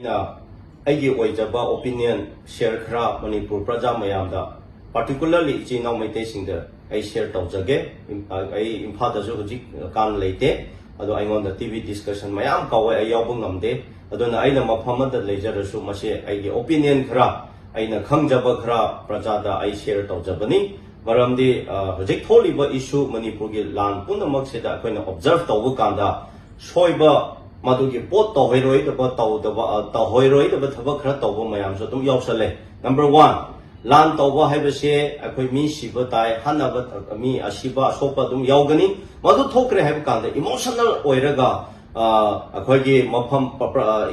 ꯑꯩꯒꯤ ꯑꯣꯏꯖꯕ opinion share ꯈꯔ ꯃꯅꯤꯄꯨꯔ ꯄ꯭ꯔꯖꯥ ꯃꯌꯥꯝꯗ ꯄꯥꯔꯇꯤꯀꯨꯂꯔꯂꯤ ꯏꯆꯤꯟ ꯏꯅꯥꯎ ꯃꯩꯇꯩꯁꯤꯡꯗ ꯑꯩ ꯁꯦꯌꯔ ꯇꯧꯖꯒꯦ ꯑꯩ ꯏꯝꯐꯥꯜꯗꯁꯨ ꯍꯧꯖꯤꯛ ꯀꯥꯟ ꯂꯩꯇꯦ ꯑꯗꯣ ꯑꯩꯉꯣꯟꯗ ꯇꯤꯚꯤ ꯗꯤꯁꯀꯁꯟ ꯃꯌꯥꯝ ꯀꯧꯋꯦ ꯑꯩ ꯌꯥꯎꯕ ꯉꯝꯗꯦ ꯑꯗꯨꯅ ꯑꯩꯅ ꯃꯐꯝ ꯑꯃꯗ ꯂꯩꯖꯔꯁꯨ ꯃꯁꯤ ꯑꯩꯒꯤ ꯑꯣꯄꯤꯅꯤꯌꯟ ꯈꯔ ꯑꯩꯅ ꯈꯪꯖꯕ ꯈꯔ ꯄ꯭ꯔꯖꯥꯗ ꯑꯩ ꯁꯦꯌꯔ ꯇꯧꯖꯕꯅꯤ ꯃꯔꯝꯗꯤ ꯍꯧꯖꯤꯛ ꯊꯣꯛꯂꯤꯕ ꯏꯁꯨ ꯃꯅꯤꯄꯨꯔꯒꯤ ꯂꯥꯟ ꯄꯨꯝꯅꯃꯛꯁꯤꯗ ꯑꯩꯈꯣꯏꯅ ꯑꯣꯕꯖꯔꯚ ꯇꯧꯕ ꯀꯥꯟꯗ ꯁꯣꯏꯕ ꯃꯗꯨꯒꯤ ꯄꯣꯠ ꯇꯧꯍꯣꯏꯔꯣꯏꯗꯕ ꯊꯕꯛ ꯈꯔ ꯇꯧꯕ ꯃꯌꯥꯝꯁꯨ ꯑꯗꯨꯝ ꯌꯥꯎꯁꯜꯂꯦ ꯅꯝꯕꯔ 1 ꯂꯥꯟ ꯇꯧꯕ ꯍꯥꯏꯕꯁꯦ ꯑꯩꯈꯣꯏ ꯃꯤ ꯁꯤꯕ ꯇꯥꯏ ꯍꯟꯅꯕ ꯃꯤ ꯑꯁꯤꯕ ꯑꯁꯣꯛꯄ ꯑꯗꯨꯝ ꯌꯥꯎꯒꯅꯤ ꯃꯗꯨ ꯊꯣꯛꯈ꯭ꯔꯦ ꯍꯥꯏꯕ ꯀꯥꯟꯗ ꯏꯃꯣꯁꯅꯦꯜ ꯑꯣꯏꯔꯒ ꯑꯩꯈꯣꯏꯒꯤ ꯃꯐꯝ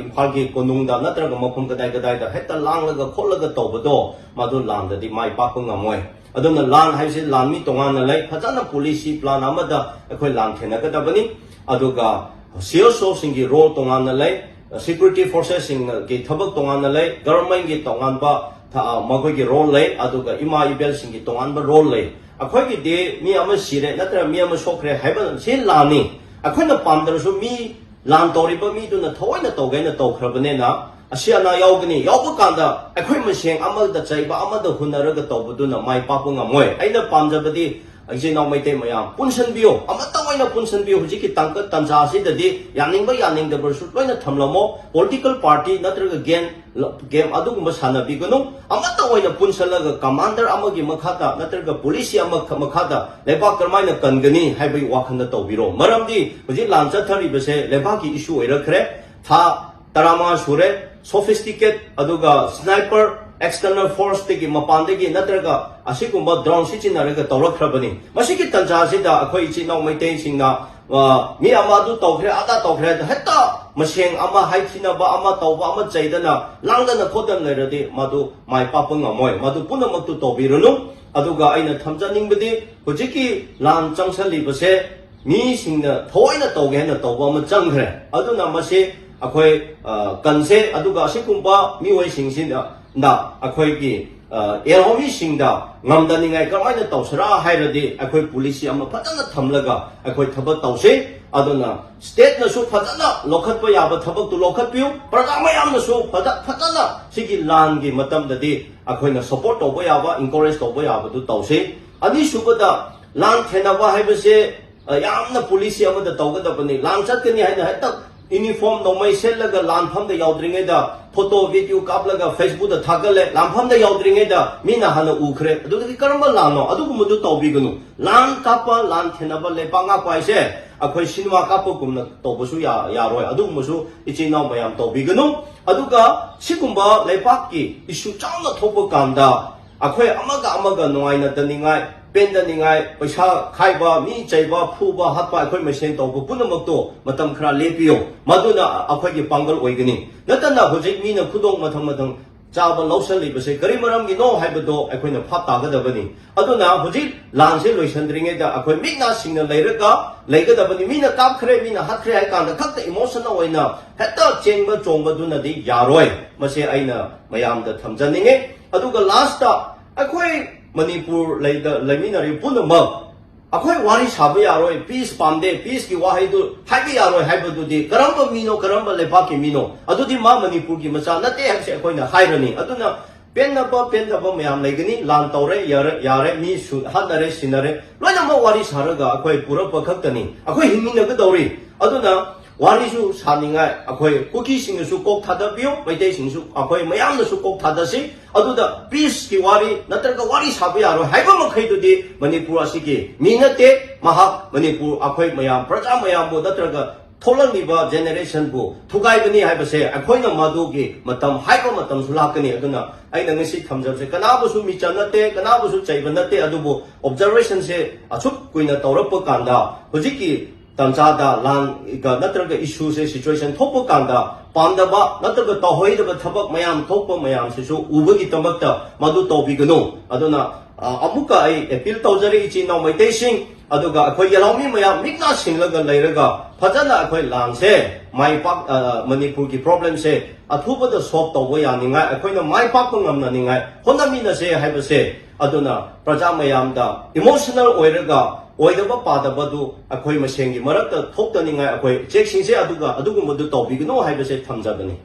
ꯏꯝꯐꯥꯜꯒꯤ ꯀꯣꯅꯨꯡꯗ ꯅꯠꯇ꯭ꯔꯒ ꯃꯐꯝ ꯀꯗꯥꯏꯗ ꯍꯦꯛꯇ ꯂꯥꯡꯂꯒ ꯈꯣꯠꯂꯒ ꯇꯧꯕꯗꯣ ꯃꯗꯨ ꯂꯥꯟꯗꯗꯤ ꯃꯥꯏ ꯄꯥꯛꯄ ꯉꯝꯃꯣꯏ ꯑꯗꯨꯅ ꯂꯥꯟ ꯍꯥꯏꯕꯁꯤ ꯂꯥꯟ ꯃꯤ ꯇꯣꯉꯥꯟꯅ ꯂꯩ ꯐꯖꯅ ꯄꯣꯂꯤꯁꯤ ꯄ꯭ꯂꯥꯟ ꯑꯃꯗ ꯑꯩꯈꯣꯏ ꯂꯥꯟ ꯊꯦꯡꯅꯒꯗꯕꯅꯤ ꯑꯗꯨꯒ CSOꯁꯤꯡꯒꯤ ꯔꯣꯜ ꯇꯣꯉꯥꯟꯅ ꯂꯩ ꯁꯦꯀ꯭ꯌꯨꯔꯤꯇꯤ ꯐꯣꯔꯁꯦꯁꯁꯤꯡꯒꯤ ꯊꯕꯛ ꯇꯣꯉꯥꯟꯅ ꯂꯩ ꯒꯚꯔꯟꯃꯦꯟꯠꯒꯤ ꯇꯣꯉꯥꯟꯕ ꯃꯈꯣꯏꯒꯤ ꯔꯣꯜ ꯂꯩ ꯑꯗꯨꯒ ꯏꯃꯥ ꯏꯕꯦꯜꯁꯤꯡꯒꯤ ꯇꯣꯉꯥꯟꯕ ꯔꯣꯜ ꯂꯩ ꯑꯩꯈꯣꯏꯒꯤꯗꯤ ꯃꯤ ꯑꯃ ꯁꯤꯔꯦ ꯅꯠꯇ꯭ꯔꯒ ꯃꯤ ꯑꯃ ꯁꯣꯛꯈ꯭ꯔꯦ ꯍꯥꯏꯕ ꯁꯤ ꯂꯥꯟꯅꯤ ꯑꯩꯈꯣꯏꯅ ꯄꯥꯝꯗ꯭ꯔꯁꯨ ꯃꯤ ꯂꯥꯟ ꯇꯧꯔꯤꯕ ꯃꯤꯗꯨꯅ ꯊꯑꯣꯏꯅ ꯇꯧꯒꯦꯅ ꯇꯧꯈ꯭ꯔꯕꯅꯤꯅ ꯑꯁꯤ ꯑꯅꯥ ꯌꯥꯎꯒꯅꯤ ꯌꯥꯎꯕ ꯀꯥꯟꯗ ꯑꯩꯈꯣꯏ ꯃꯁꯦꯟ ꯑꯃꯗ ꯆꯩꯕ ꯑꯃꯗ ꯍꯨꯟꯅꯔꯒ ꯇꯧꯕꯗꯨꯅ ꯃꯥꯏ ꯄꯥꯛꯄ ꯉꯝꯃꯣꯏ ꯑꯩꯅ ꯄꯥꯝꯖꯕꯗꯤ ꯏꯆꯤꯟ ꯏꯅꯥꯎ ꯃꯩꯇꯩ ꯃꯌꯥꯝ ꯄꯨꯟꯁꯟꯕꯤꯌꯣ ꯑꯃꯠꯇ ꯑꯣꯏꯅ ꯄꯨꯟꯁꯟꯕꯤꯌꯣ ꯍꯧꯖꯤꯛꯀꯤ ꯇꯥꯡꯀꯛ ꯇꯥꯟꯖꯥ ꯑꯁꯤꯗꯗꯤ ꯌꯥꯅꯤꯡꯕ ꯌꯥꯅꯤꯡꯗꯕꯁꯨ ꯂꯣꯏꯅ ꯊꯝꯂꯝꯃꯣ ꯄꯣꯂꯤꯇꯤꯀꯦꯜ ꯄꯥꯔꯇꯤ ꯅꯠꯇ꯭ꯔꯒ ꯒꯦꯝ ꯑꯗꯨꯒꯨꯝꯕ ꯁꯥꯟꯅꯕꯤꯒꯅꯨ ꯑꯃꯠꯇ ꯑꯣꯏꯅ ꯄꯨꯟꯁꯜꯂꯒ ꯀꯃꯥꯟꯗꯔ ꯑꯃꯒꯤ ꯃꯈꯥꯗ ꯅꯠꯇ꯭ꯔꯒ ꯄꯨꯂꯤꯁ ꯑꯃ ꯃꯈꯥꯗ ꯂꯩꯕꯥꯛ ꯀꯔꯝꯍꯥꯏꯅ ꯀꯟꯒꯅꯤ ꯍꯥꯏꯕꯒꯤ ꯋꯥꯈꯜꯗ ꯇꯧꯕꯤꯔꯣ ꯃꯔꯝꯗꯤ ꯍꯧꯖꯤꯛ ꯂꯥꯟ ꯆꯠꯊꯔꯤꯕꯁꯦ ꯂꯩꯕꯥꯛꯀꯤ ꯏꯁꯨ ꯑꯣꯏꯔꯛꯈ꯭ꯔꯦ ꯊꯥ 15 ꯁꯨꯔꯦ ꯁꯣꯐꯤꯁꯇꯤꯀꯦꯠ ꯑꯗꯨꯒ ꯁ꯭ꯅꯥꯏꯄꯔ external force tegi mapandegi natraga asigumba drone sichinaga tawrakrabani masigi tanjasida akhoi ichinau maitei singna mi amadu tawkhre ada tawkhre hetta maseng ama haithina ba ama tawba ama chaidana langdana khodan leradi madu mai papang amoy madu punamaktu tawbirunu aduga aina thamjaningbedi hujiki lan changsali base mi singna thoina tawgena tawba ama changkhre aduna mase akhoi kanse aduga asigumba mi oi singsina na akhoi ki eromi singda ngamdaningai kamaina tawsara hairadi akhoi police ama phajana thamlaga akhoi thabak tawse aduna state na su phajana lokhatpa yaba thabak tu lokhatpiu praja yamna su phajana sigi lan gi matam dadi akhoi na support toba yaba encourage toba yaba tu tawse ani subada lan thenaba haibase yamna police ama da tawgadabani lan chatkani haina heta uniform nomai selaga lanpham da yaudringe da photo video kaplaga Facebook da thagale lanpham da yaudringe da mina hana ukhre adu ki karamba lano adu mudu tawbigunu lan kapa lan thenaba le panga kwaise akhoi cinema kapa kumna tawbusu ya roi adu musu ichinau mayam tawbigunu aduga sigumba lepak ki issue chawna thopa kanda akhoi amaga noaina daningai pendaningai paisa khaiba mi chaiba phuba hatpa akhoi machine tawbu punamakto matam khara lepiyo maduna akhoi gi pangal oigani natana hojik mi na khudong mathang chaba lawsal libase kari maram gi no haibado akhoi na phat tagadabani aduna hojik lan se loisandringe da akhoi mikna singna leiraga leigadabani mi na kap khre mi na hat khre ai kan da khakta emotional oina heta chengba chongba duna di yaroi mase aina mayam da thamjaninge aduga last ta akhoi Manipur Laminari Punamak. Akhoi wari sabi yaroi, peace pande, peace ki wahidu, habi yaroi, habadudi, karamba mino, karamba lepaki mino. Adudi ma Manipur ki masa, nate hamse akhoi na hairani. Aduna, pendaba mayam legani, lan taure, yare, mi su, hadare, sinare. Loina ma wari saraga, akhoi pura pakhaktani. Akhoi himina gadori. Aduna, wari su saningai, akhoi kuki singasu kok thadabio, maitei singsu, akhoi mayam nasu kok thadasi. aduda peace ki wari natraga wari sabi aro haiba makhai du di Manipur asigi minate mahak Manipur akhoi mayam praja mayam bo natraga tholang ba generation bu thugai bani haiba se akhoi na madu gi matam haiba matam sulakani aduna aina ngisi thamjab se kana bu su mi chanate kana bu su chaibanate adubu observation se achuk kuina tawrap kanda hojiki Tanjada lan ga natraga issue se situation thopa kanda pandaba natraga tohoidaba thabak mayam thopa mayam se su ubagi tamakta madu tawbiganu aduna amuka ai appeal tawjari ichinau maitai sing aduga akhoi yalawmi mayam mikna singlaga leiraga phajana akhoi lan se mai pak Manipur ki problem se athuba da solve tawba yaningai akhoi na mai pak ngamna ningai honamina se haiba se aduna praja mayam da emotional oiraga oidaba padabadu akhoi masengi marakta thoktaningai akhoi check singse aduga adugumadu tawbigno haibase thamjabani